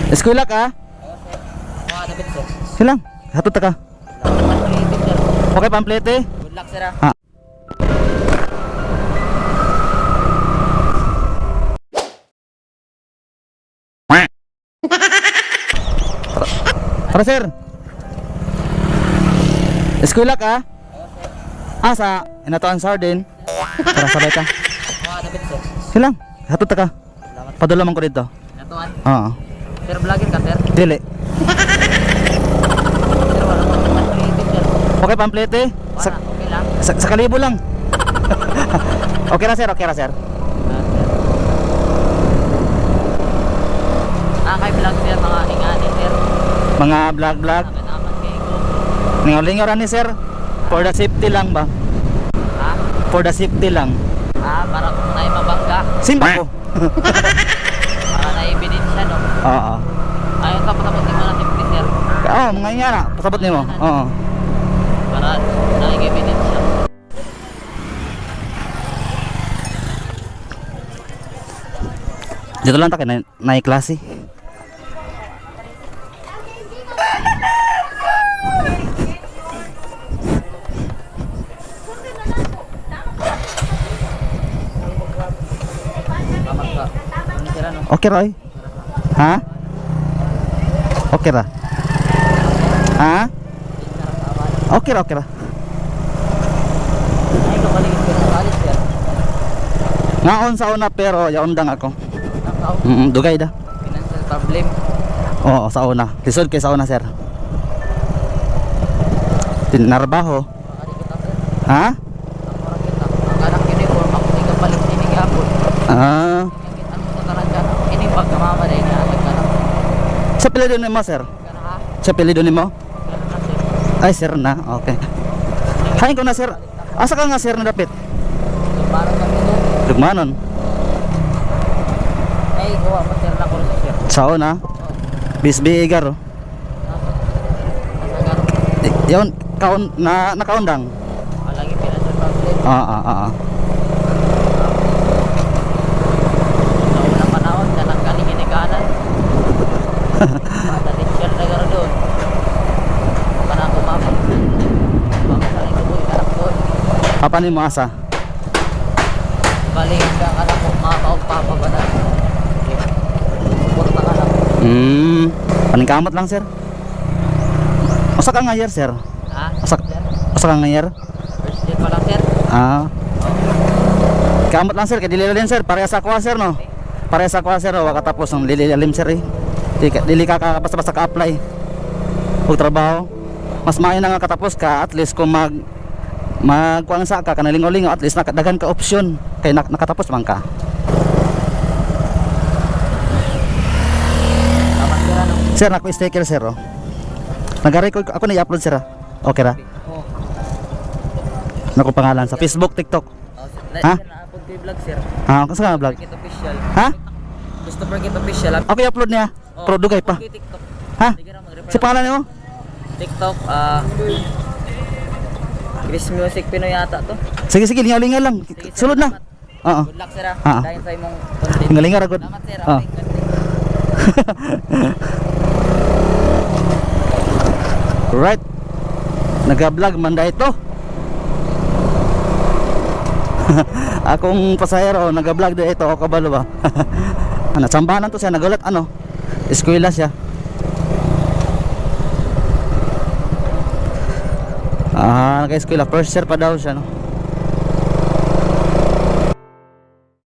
Eskwela ka? Dapat sir. Silang, hatod ta ka. Okay, pamplete. Good luck sir. Ha. Tara sir. Eskwela ka? Sa Inatuan Sardin. Tara sabay ka. Dapat sir. Silang, hatod ta ka. Padula man ko dito. Natuan. Oo. Sir, vlogger ka sir. Dili. Sir, wala mo naman creative sir. Okay, pamplete. Wala, okay lang. Sa kalibo lang. Okay ra sir, okay ra sir. Sir. Kay vlog sir, mga ingani sir. Mga vlog. Akin naman kay ko. Ningaw-lingaw ra ni sir. For the safety lang ba? Ha? For the safety lang. Para kung na'y mabangga. Simba ko. Para na'y ebidensya no. Oo. Ayun tapos mo na safety sir. Oo, mga nga na. Pasabot nimo. Oo. Para na'y ebidensya. Dito lang ta kay na klase. Okay ra. Ha? Okay ra. Ha? Okay ra, okay ra. Ay, kapaligid ko ng college sir. Ngaon sa una pero yaundang ako. Nakaw. Dugay da. Financial problem. Oo, sa una. Lisod kay sa una, sir. Tinarbaho. Makari kita sir. Ha? Ang kita. Ang anak uniform ako di kapalit sinigapon. Ah. Ang sa talaga. Ini pagkamama din na nagkanap. Sa pilido nimo, sir? Kana ha? Sa pilido nimo? Pero na sir. Ay, sir na. Okay. Hain ko na, sir. Asa ka nga, sir, na dapit? So, parang kami ito. Dugmanon. Ay, gawa mo sir na kurso sir. Sa una. Bisbi igar. Nasa garo. Yon, kaon na nakaundang. Lagi financial problem. Ah. Sa unang panahon, kanang galing inikanan. Potential na garo doon. Para ako mama. Mama sa rin ko anak doon. Papa nimo asa? Balik ang anak ko, mama o papa ba na. Suporta ka lang. Paningkamot lang, sir. Asa ka nga year, sir? Ha? Asa ka nga year? First year pa lang sir. Kamot lang, sir, kay dili sir, parehas ako sir, no. Parehas ako sir, wa katapos ng lilim sir eh. Dili ka basta-basta ka-apply. Ug trabaho. Mas maayo na nga katapos ka at least kung magkuang sa ka kanalingaw-lingaw at least nakadagan ka option kay nakatapos man ka. Tama sir ano? Sir, ako sticker sir, oh. Nag-record ako na i-upload sir. Okay ra? Oh. Nako pangalan sa Facebook, TikTok. Ha? Sir, na-upload ko yung vlog sir. Kasi nga vlog. Forget official. Ha? Gusto forget official. Ako i-upload niya. Pero dugay pa. Upload ko yung TikTok. Ha? Sige na, mag-refer Si pangalan niyo? TikTok, Chris Music Pinoy yata to. Sige, lingaw-lingaw lang. Sige, sir, Sulod na. salamat. Oo. Good luck sir ha. Ah. Dahil sa imong content. Lingaw-lingaw ra gud. Salamat sir. Ah. Okay. Right. Nag-vlog man da ito. Akong pasahero nag-vlog da ito, o kabalo ba? Natsambahan to siya, nagulat eskwela siya. Naka-eskwela, first year pa daw siya, no.